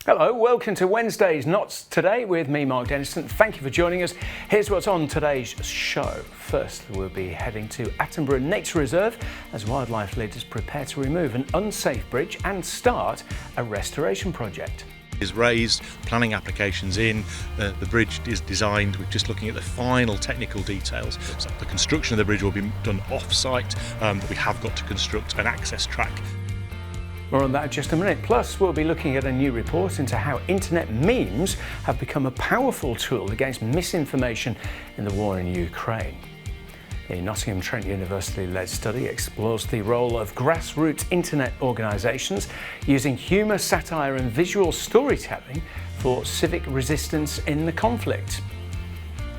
Hello, welcome to Wednesday's Not Today with me, Mark Dennison. Thank you for joining us. Here's what's on today's show. First, we'll be heading to Attenborough Nature Reserve as wildlife leaders prepare to remove an unsafe bridge and start a restoration project. Is raised, planning applications in, the bridge is designed. We're just looking at the final technical details. So the construction of the bridge will be done off-site, but we have got to construct an access track. More on that in just a minute. Plus, we'll be looking at a new report into how internet memes have become a powerful tool against misinformation in the war in Ukraine. The Nottingham Trent University-led study explores the role of grassroots internet organisations using humour, satire and visual storytelling for civic resistance in the conflict.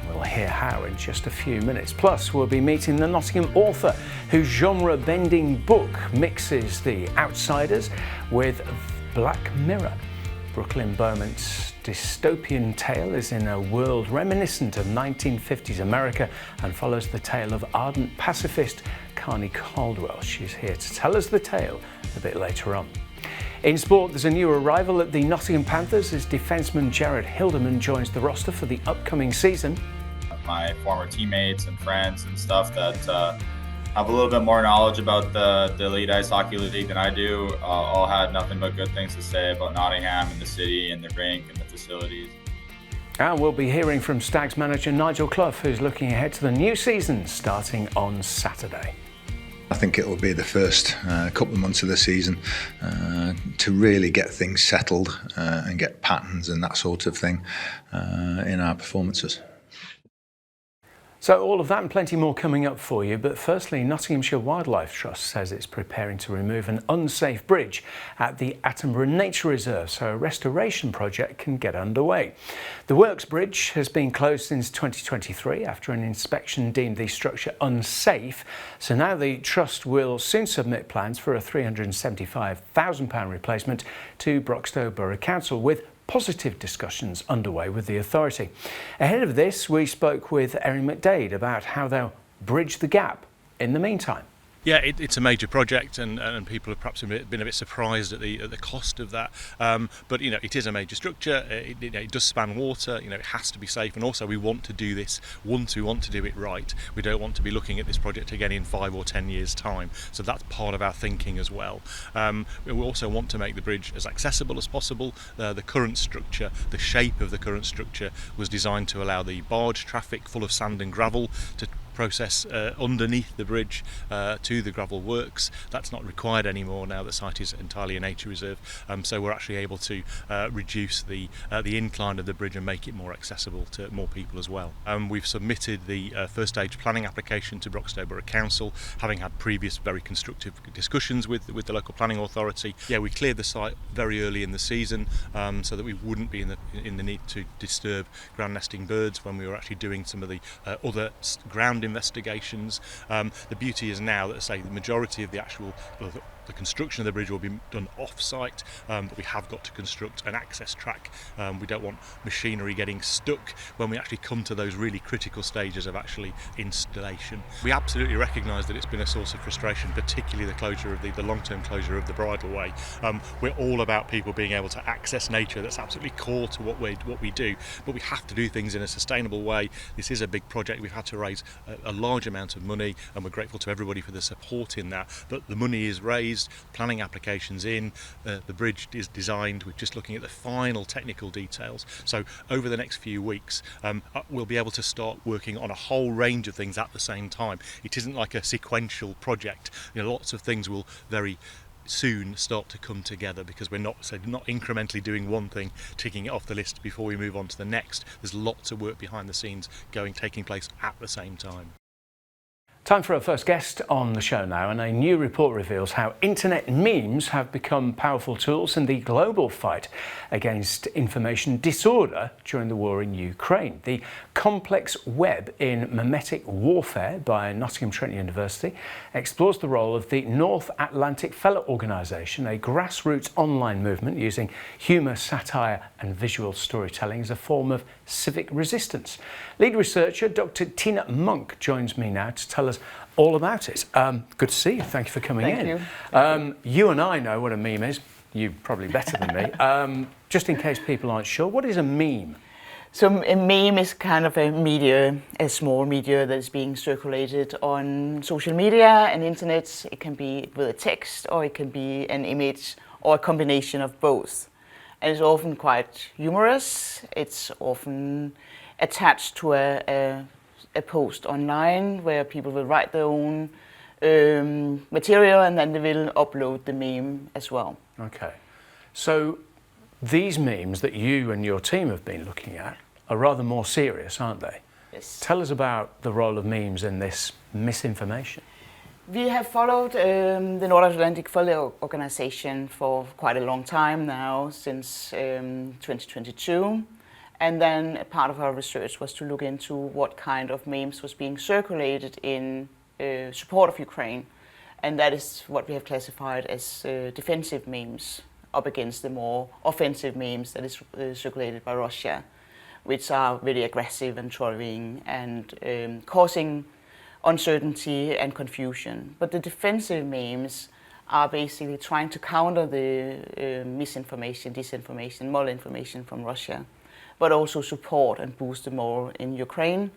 We'll hear how in just a few minutes. Plus, we'll be meeting the Nottingham author whose genre-bending book mixes The Outsiders with Black Mirror. Brooklyn Beaumont's dystopian tale is in a world reminiscent of 1950s America and follows the tale of ardent pacifist Carney Caldwell. She's here to tell us the tale a bit later on. In sport, there's a new arrival at the Nottingham Panthers as defenceman Jared Hilderman joins the roster for the upcoming season. My former teammates and friends and stuff that have a little bit more knowledge about the Elite Ice Hockey League than I do all had nothing but good things to say about Nottingham and the city and the rink and the facilities. And we'll be hearing from Stags manager Nigel Clough, who's looking ahead to the new season starting on Saturday. I think it will be the first couple of months of the season to really get things settled and get patterns and that sort of thing in our performances. So all of that and plenty more coming up for you, but firstly, Nottinghamshire Wildlife Trust says it's preparing to remove an unsafe bridge at the Attenborough Nature Reserve so a restoration project can get underway. The Works Bridge has been closed since 2023 after an inspection deemed the structure unsafe, so now the Trust will soon submit plans for a £375,000 replacement to Broxtowe Borough Council, with positive discussions underway with the authority. Ahead of this, we spoke with Erin McDade about how they'll bridge the gap in the meantime. Yeah, it's a major project, and people have perhaps been a bit surprised at the cost of that. But it is a major structure. It does span water. It has to be safe, and also we want to do this once. We want to do it right. We don't want to be looking at this project again in 5 or 10 years' time. So that's part of our thinking as well. We also want to make the bridge as accessible as possible. The current structure, the shape of the current structure, was designed to allow the barge traffic full of sand and gravel to process underneath the bridge to the gravel works. That's not required anymore now. The site is entirely a nature reserve, so we're actually able to reduce the incline of the bridge and make it more accessible to more people as well. We've submitted the first stage planning application to Broxtowe Borough Council, having had previous very constructive discussions with the local planning authority. Yeah, we cleared the site very early in the season so that we wouldn't be in the need to disturb ground nesting birds when we were actually doing some of the other ground investigations. The beauty is now that, say, the majority of the construction of the bridge will be done off-site, but we have got to construct an access track. We don't want machinery getting stuck when we actually come to those really critical stages of actually installation. We absolutely recognise that it's been a source of frustration, particularly the closure of the long-term closure of the bridleway. We're all about people being able to access nature. That's absolutely core to what we do, but we have to do things in a sustainable way. This is a big project. We've had to raise a large amount of money, and we're grateful to everybody for the support in that, but the money is raised, planning applications in, the bridge is designed. We're just looking at the final technical details. So over the next few weeks, we'll be able to start working on a whole range of things at the same time. It isn't like a sequential project. Lots of things will very soon start to come together because we're not incrementally doing one thing, ticking it off the list before we move on to the next. There's lots of work behind the scenes taking place at the same time. Time for our first guest on the show now, and a new report reveals how internet memes have become powerful tools in the global fight against information disorder during the war in Ukraine. The Complex Web in Memetic Warfare by Nottingham Trent University explores the role of the North Atlantic Fellow Organisation, a grassroots online movement using humour, satire and visual storytelling as a form of civic resistance. Lead researcher Dr. Tina Monk joins me now to tell us all about it. Good to see you. Thank you for coming in. Thank you. You and I know what a meme is. You probably better than me. just in case people aren't sure, what is a meme? So a meme is kind of a small media that is being circulated on social media and internet. It can be with a text, or it can be an image, or a combination of both. And it's often quite humorous. It's often attached to a post online where people will write their own material, and then they will upload the meme as well. Okay. So these memes that you and your team have been looking at are rather more serious, aren't they? Yes. Tell us about the role of memes in this misinformation. We have followed the North Atlantic Folio organization for quite a long time now, since 2022. And then a part of our research was to look into what kind of memes was being circulated in support of Ukraine. And that is what we have classified as defensive memes, up against the more offensive memes that is circulated by Russia, which are very aggressive and trolling and causing uncertainty and confusion. But the defensive memes are basically trying to counter the misinformation, disinformation, malinformation from Russia, but also support and boost the morale in Ukraine,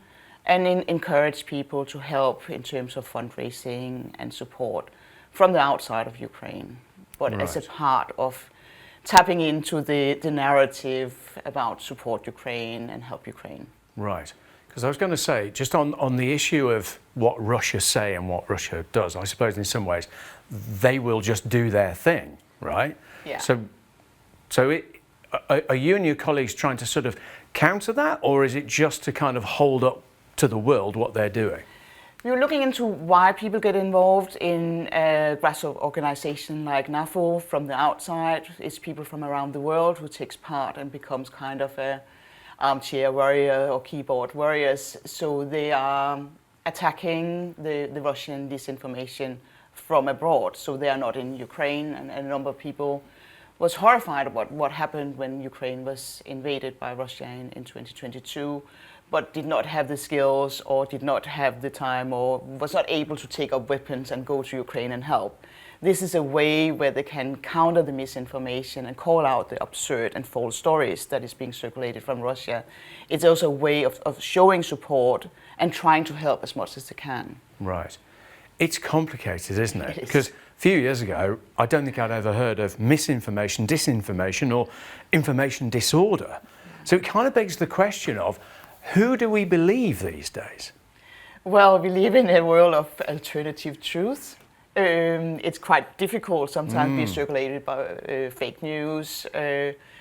and encourage people to help in terms of fundraising and support from the outside of Ukraine, but as a part of tapping into the narrative about support Ukraine and help Ukraine. Right. Because I was going to say, just on the issue of what Russia say and what Russia does, I suppose in some ways they will just do their thing, right? Yeah. Are you and your colleagues trying to sort of counter that, or is it just to kind of hold up to the world what they're doing? We're looking into why people get involved in a grassroots organization like NAFO from the outside. It's people from around the world who takes part and becomes kind of a armchair warrior or keyboard warriors. So they are attacking the Russian disinformation from abroad. So they are not in Ukraine, and a number of people was horrified about what happened when Ukraine was invaded by Russia in 2022, but did not have the skills or did not have the time or was not able to take up weapons and go to Ukraine and help. This is a way where they can counter the misinformation and call out the absurd and false stories that is being circulated from Russia. It's also a way of showing support and trying to help as much as they can. Right. It's complicated, isn't it? It is. Because a few years ago, I don't think I'd ever heard of misinformation, disinformation, or information disorder. So it kind of begs the question of, who do we believe these days? Well, we live in a world of alternative truth. It's quite difficult sometimes to be circulated by fake news.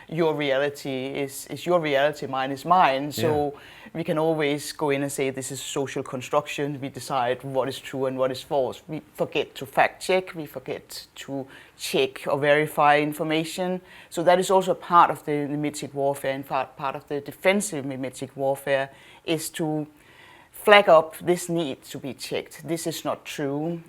Your reality is your reality, mine is mine. So we can always go in and say this is social construction. We decide what is true and what is false. We forget to fact check. We forget to check or verify information. So that is also part of the mimetic warfare. In fact, part of the defensive mimetic warfare is to flag up this needs to be checked. This is not true.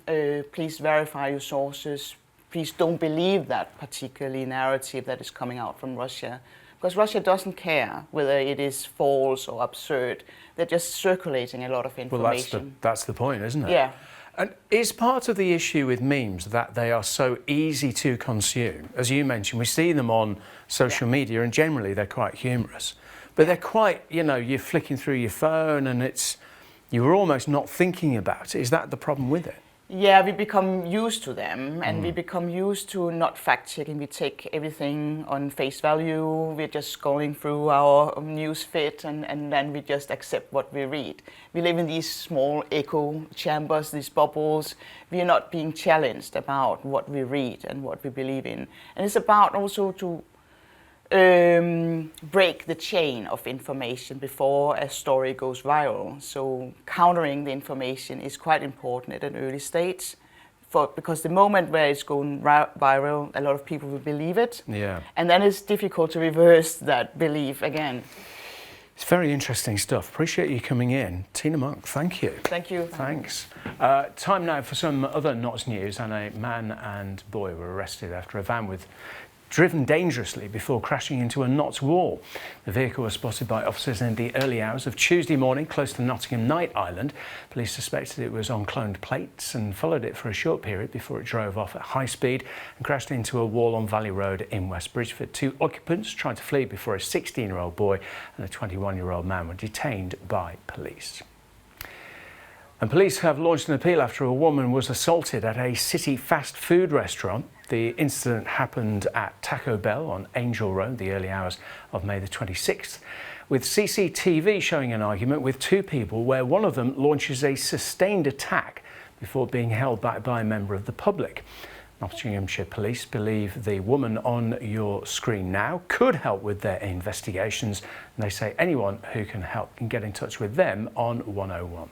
Please verify your sources. Please don't believe that particular narrative that is coming out from Russia. Because Russia doesn't care whether it is false or absurd. They're just circulating a lot of information. Well, that's the point, isn't it? Yeah. And is part of the issue with memes that they are so easy to consume? As you mentioned, we see them on social media, and generally they're quite humorous. But they're quite, you're flicking through your phone and you're almost not thinking about it. Is that the problem with it? Yeah, we become used to them, and we become used to not fact-checking. We take everything on face value. We're just scrolling through our news feed, and then we just accept what we read. We live in these small echo chambers, these bubbles. We are not being challenged about what we read and what we believe in. And it's about also to break the chain of information before a story goes viral. So countering the information is quite important at an early stage, because the moment where it's going viral, a lot of people will believe it. Yeah. And then it's difficult to reverse that belief again. It's very interesting stuff. Appreciate you coming in. Tina Monk, thank you. Thank you. Thanks. Time now for some other Notts news. And a man and boy were arrested after a van with driven dangerously before crashing into a Notts wall. The vehicle was spotted by officers in the early hours of Tuesday morning close to Nottingham Night Island. Police suspected it was on cloned plates and followed it for a short period before it drove off at high speed and crashed into a wall on Valley Road in West Bridgford. 2 occupants tried to flee before a 16-year-old boy and a 21-year-old man were detained by police. And police have launched an appeal after a woman was assaulted at a city fast food restaurant. The incident happened at Taco Bell on Angel Road, the early hours of May the 26th, with CCTV showing an argument with 2 people where one of them launches a sustained attack before being held back by a member of the public. Nottinghamshire Police believe the woman on your screen now could help with their investigations, and they say anyone who can help can get in touch with them on 101.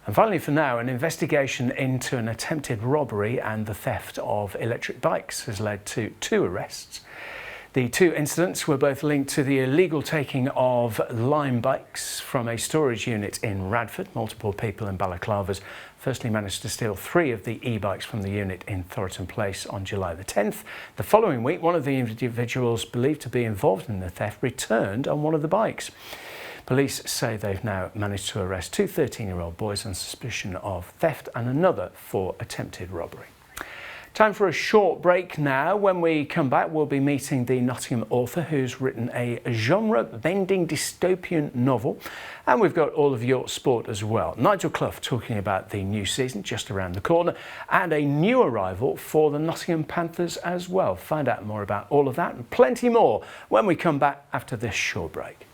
And finally, for now, an investigation into an attempted robbery and the theft of electric bikes has led to 2 arrests. The 2 incidents were both linked to the illegal taking of Lime bikes from a storage unit in Radford. Multiple people in balaclavas firstly managed to steal 3 of the e-bikes from the unit in Thornton Place on July the 10th. The following week, one of the individuals believed to be involved in the theft returned on one of the bikes. Police say they've now managed to arrest 2 13-year-old boys on suspicion of theft and another for attempted robbery. Time for a short break now. When we come back, we'll be meeting the Nottingham author who's written a genre-bending dystopian novel. And we've got all of your sport as well. Nigel Clough talking about the new season just around the corner and a new arrival for the Nottingham Panthers as well. Find out more about all of that and plenty more when we come back after this short break.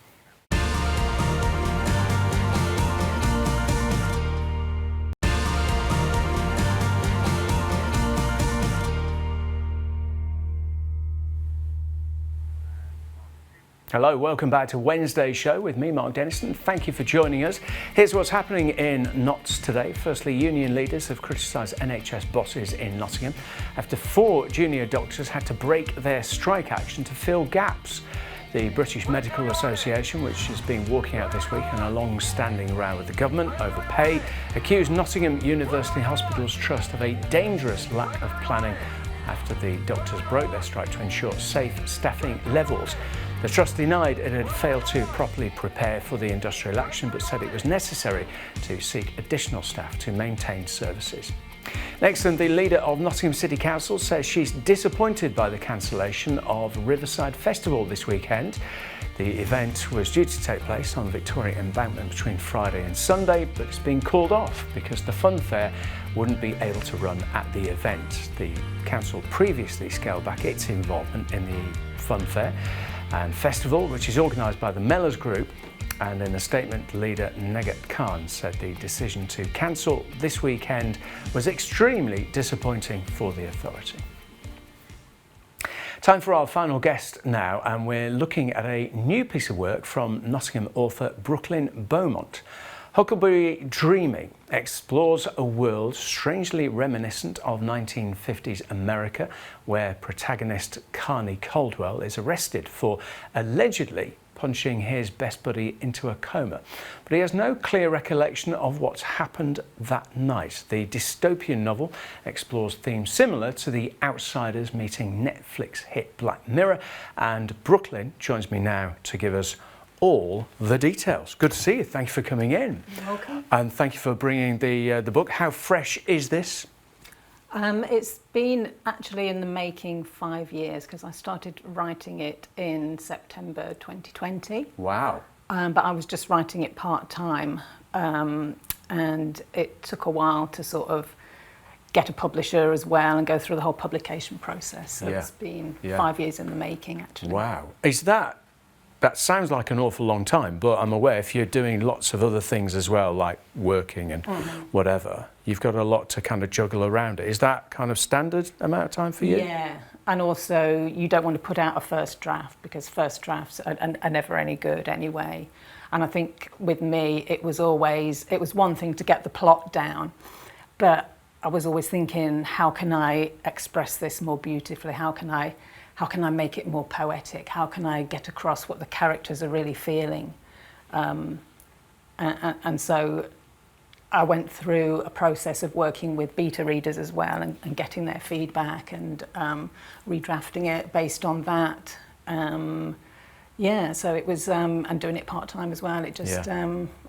Hello, welcome back to Wednesday's show with me, Mark Dennison. Thank you for joining us. Here's what's happening in Notts today. Firstly, union leaders have criticised NHS bosses in Nottingham after 4 junior doctors had to break their strike action to fill gaps. The British Medical Association, which has been walking out this week in a long-standing row with the government over pay, accused Nottingham University Hospitals Trust of a dangerous lack of planning after the doctors broke their strike to ensure safe staffing levels. The Trust denied it had failed to properly prepare for the industrial action, but said it was necessary to seek additional staff to maintain services. Next, the leader of Nottingham City Council says she's disappointed by the cancellation of Riverside Festival this weekend. The event was due to take place on Victoria Embankment between Friday and Sunday, but it's been called off because the fun fair wouldn't be able to run at the event. The council previously scaled back its involvement in the fun fair and festival, which is organised by the Mellors Group. And in a statement, leader Negat Khan said the decision to cancel this weekend was extremely disappointing for the authority. Time for our final guest now, and we're looking at a new piece of work from Nottingham author Brooklyn Beaumont. Huckleberry Dreaming explores a world strangely reminiscent of 1950s America, where protagonist Carney Caldwell is arrested for allegedly punching his best buddy into a coma. But he has no clear recollection of what's happened that night. The dystopian novel explores themes similar to The Outsiders meeting Netflix hit Black Mirror, and Brooklyn joins me now to give us all the details. Good to see you. Thank you for coming in. You're welcome. And thank you for bringing the book. How fresh is this? It's been actually in the making 5 years because I started writing it in September 2020. Wow. But I was just writing it part-time, and it took a while to sort of get a publisher as well and go through the whole publication process. So it's been 5 years in the making, actually. Wow. That sounds like an awful long time, but I'm aware if you're doing lots of other things as well, like working and whatever, you've got a lot to kind of juggle around it. Is that kind of standard amount of time for you? Yeah, and also you don't want to put out a first draft because first drafts are never any good anyway. And I think with me, it was one thing to get the plot down, but I was always thinking, how can I express this more beautifully? How can I make it more poetic? How can I get across what the characters are really feeling? And so I went through a process of working with beta readers as well and getting their feedback and redrafting it based on that. So it was, and doing it part-time as well. It just,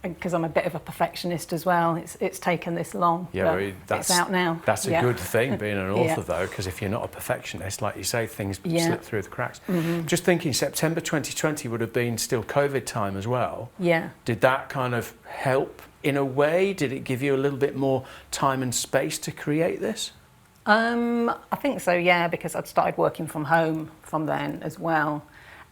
because I'm a bit of a perfectionist as well, it's taken this long. It's out now. That's a good thing, being an author though, because if you're not a perfectionist, like you say, things slip through the cracks. Just thinking September 2020 would have been still COVID time as well. Yeah. Did that kind of help in a way? Did it give you a little bit more time and space to create this? I think so, yeah, because I'd started working from home from then as well.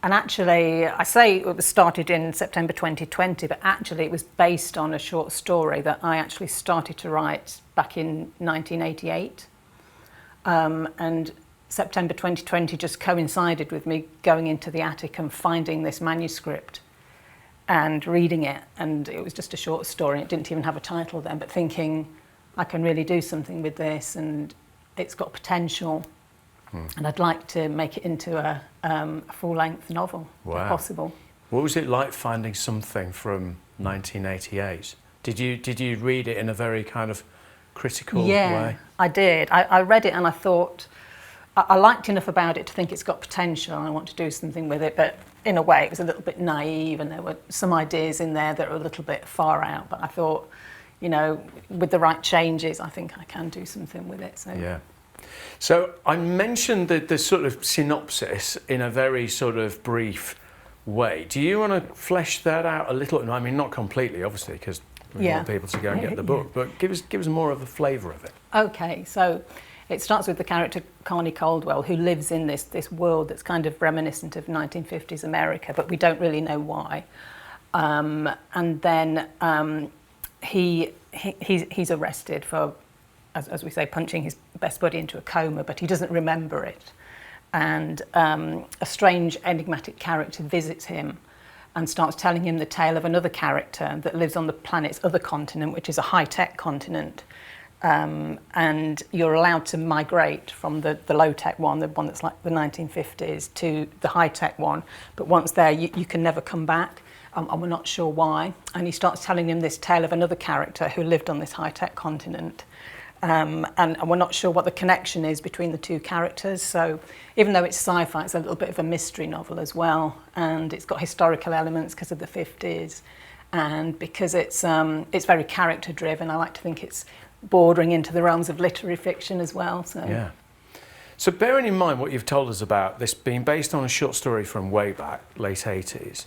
And actually, I say it was started in September 2020, but actually it was based on a short story that I actually started to write back in 1988. And September 2020 just coincided with me going into the attic and finding this manuscript and reading it. And it was just a short story. It didn't even have a title then, but thinking I can really do something with this and it's got potential. And I'd like to make it into a full-length novel, if possible. What was it like finding something from 1988? Did you read it in a very kind of critical way? Yeah, I did. I read it and I thought, I liked enough about it to think it's got potential and I want to do something with it, but in a way it was a little bit naive and there were some ideas in there that were a little bit far out, but I thought, you know, with the right changes, I think I can do something with it. So. Yeah. So I mentioned the sort of synopsis in a very sort of brief way. Do you want to flesh that out a little? I mean, not completely, obviously, because we want people to go and get the book, but give us more of a flavour of it. Okay, so it starts with the character Connie Caldwell, who lives in this world that's kind of reminiscent of 1950s America, but we don't really know why. And then he's arrested for, as we say, punching his best buddy into a coma, but he doesn't remember it. And a strange, enigmatic character visits him and starts telling him the tale of another character that lives on the planet's other continent, which is a high-tech continent. And you're allowed to migrate from the low-tech one, the one that's like the 1950s, to the high-tech one. But once there, you can never come back. And we're not sure why. And he starts telling him this tale of another character who lived on this high-tech continent. And we're not sure what the connection is between the two characters. So even though it's sci-fi, it's a little bit of a mystery novel as well. And it's got historical elements because of the 50s. And because it's very character-driven, I like to think it's bordering into the realms of literary fiction as well. So. Yeah. So bearing in mind what you've told us about this being based on a short story from way back, late 80s,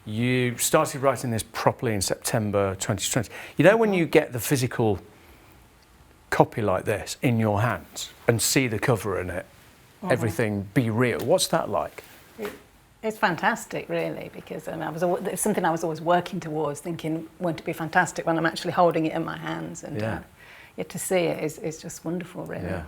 you started writing this properly in September 2020. You know when you get the physical copy like this in your hands and see the cover in it, everything be real, what's that like? It's fantastic, really, because it's something I was always working towards, thinking, won't it be fantastic when I'm actually holding it in my hands? And to see it is just wonderful, really. Yeah.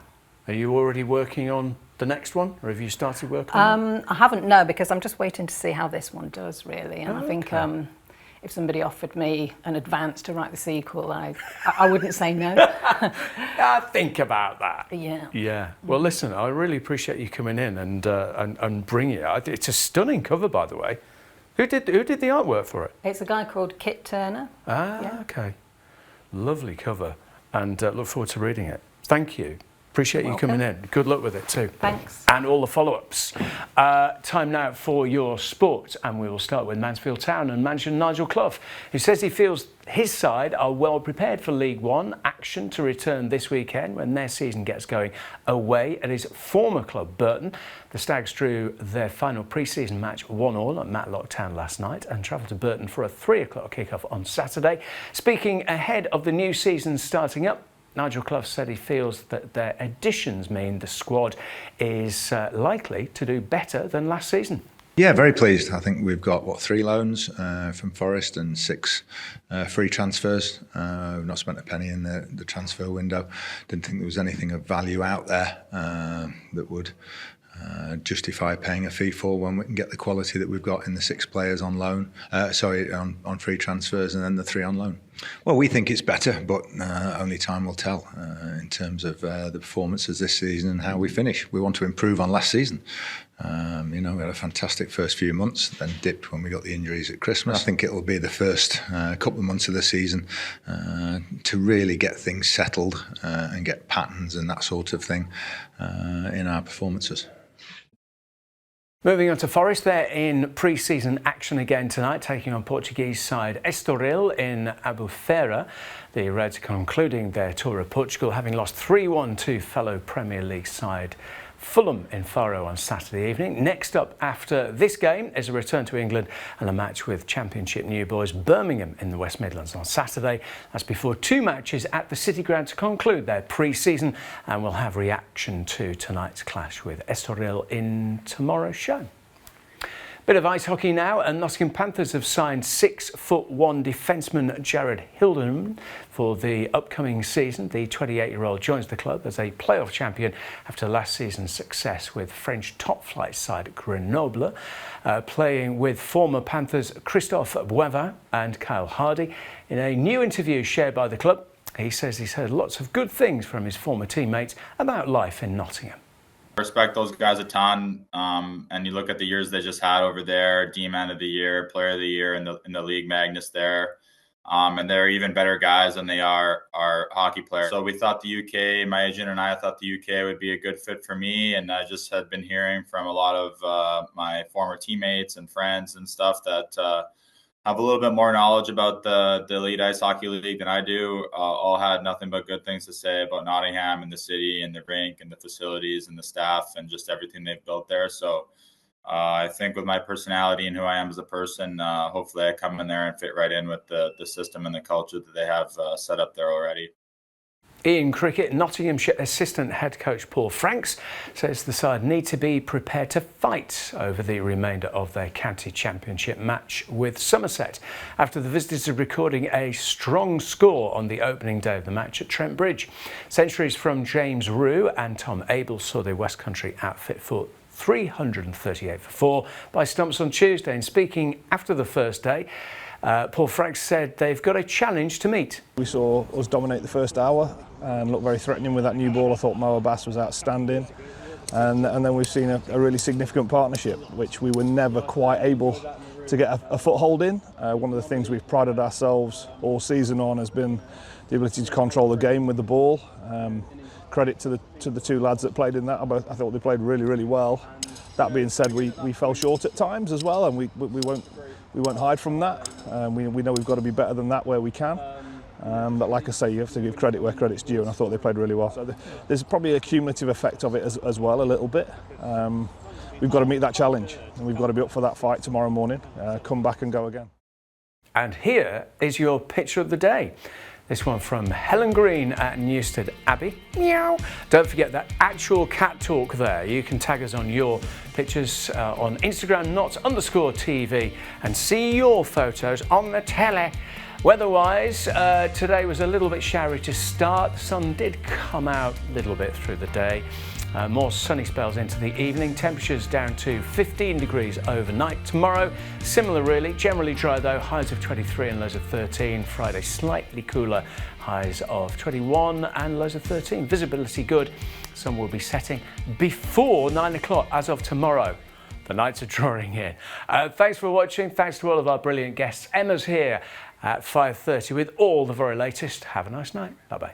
Are you already working on the next one, or have you started working on it? I haven't, no, because I'm just waiting to see how this one does, really. And I think if somebody offered me an advance to write the sequel, I wouldn't say no. Think about that. Yeah. Yeah. Well, listen, I really appreciate you coming in and bringing it. It's a stunning cover, by the way. Who did the artwork for it? It's a guy called Kit Turner. Okay. Lovely cover, and look forward to reading it. Thank you. Appreciate you coming in. Good luck with it too. Thanks. And all the follow-ups. Time now for your sport, and we will start with Mansfield Town and manager Nigel Clough, who says he feels his side are well prepared for League One action to return this weekend when their season gets going away at his former club Burton. The Stags drew their final pre-season match 1-1 at Matlock Town last night and travelled to Burton for a 3 o'clock kick-off on Saturday. Speaking ahead of the new season starting up, Nigel Clough said he feels that their additions mean the squad is likely to do better than last season. Yeah, very pleased. I think we've got, 3 loans from Forest and 6 free transfers. We've not spent a penny in the transfer window. Didn't think there was anything of value out there that would justify paying a fee for when we can get the quality that we've got in the 6 players on loan. On free transfers and then the 3 on loan. Well, we think it's better, but only time will tell in terms of the performances this season and how we finish. We want to improve on last season. We had a fantastic first few months, then dipped when we got the injuries at Christmas. I think it'll be the first couple of months of the season to really get things settled and get patterns and that sort of thing in our performances. Moving on to Forest, they're in pre-season action again tonight, taking on Portuguese side Estoril in Albufeira. The Reds concluding their tour of Portugal, having lost 3-1 to fellow Premier League side Fulham in Faro on Saturday evening. Next up after this game is a return to England and a match with Championship new boys Birmingham in the West Midlands on Saturday. That's before 2 matches at the City Ground to conclude their pre-season, and we'll have reaction to tonight's clash with Estoril in tomorrow's show. Bit of ice hockey now, and Nottingham Panthers have signed 6'1" defenceman Jared Hildeman for the upcoming season. The 28-year-old joins the club as a playoff champion after last season's success with French top-flight side Grenoble, playing with former Panthers Christophe Boivin and Kyle Hardy. In a new interview shared by the club, he says he's heard lots of good things from his former teammates about life in Nottingham. Respect those guys a ton, and you look at the years they just had over there, D-Man of the year, player of the year in the league Magnus there, and they're even better guys than they are hockey players. So we thought the UK, my agent and I thought the UK would be a good fit for me, and I just had been hearing from a lot of my former teammates and friends and stuff that have a little bit more knowledge about the Elite Ice Hockey League than I do. All had nothing but good things to say about Nottingham and the city and the rink and the facilities and the staff and just everything they've built there. So I think with my personality and who I am as a person, hopefully I come in there and fit right in with the system and the culture that they have set up there already. In cricket, Nottinghamshire assistant head coach Paul Franks says the side need to be prepared to fight over the remainder of their county championship match with Somerset after the visitors are recording a strong score on the opening day of the match at Trent Bridge. Centuries from James Rue and Tom Abel saw the West Country outfit for 338 for 4 by stumps on Tuesday. And speaking after the first day, Paul Franks said they've got a challenge to meet. We saw us dominate the first hour and look very threatening with that new ball. I thought Mo Abbas was outstanding. And then we've seen a really significant partnership, which we were never quite able to get a foothold in. One of the things we've prided ourselves all season on has been the ability to control the game with the ball. Credit to the 2 lads that played in that. I thought they played really, really well. That being said, we fell short at times as well, and we won't hide from that. We know we've got to be better than that where we can. But like I say, you have to give credit where credit's due, and I thought they played really well. So there's probably a cumulative effect of it as well, a little bit. We've got to meet that challenge, and we've got to be up for that fight tomorrow morning, come back and go again. And here is your picture of the day. This one from Helen Green at Newstead Abbey. Meow. Don't forget that actual cat talk there. You can tag us on your pictures on Instagram, _TV, and see your photos on the telly. Weather-wise, today was a little bit showery to start. The sun did come out a little bit through the day. More sunny spells into the evening. Temperatures down to 15 degrees overnight. Tomorrow, similar really. Generally dry though. Highs of 23 and lows of 13. Friday, slightly cooler. Highs of 21 and lows of 13. Visibility good. Sun will be setting before 9 o'clock as of tomorrow. The nights are drawing in. Thanks for watching. Thanks to all of our brilliant guests. Emma's here at 5:30 with all the very latest. Have a nice night. Bye-bye.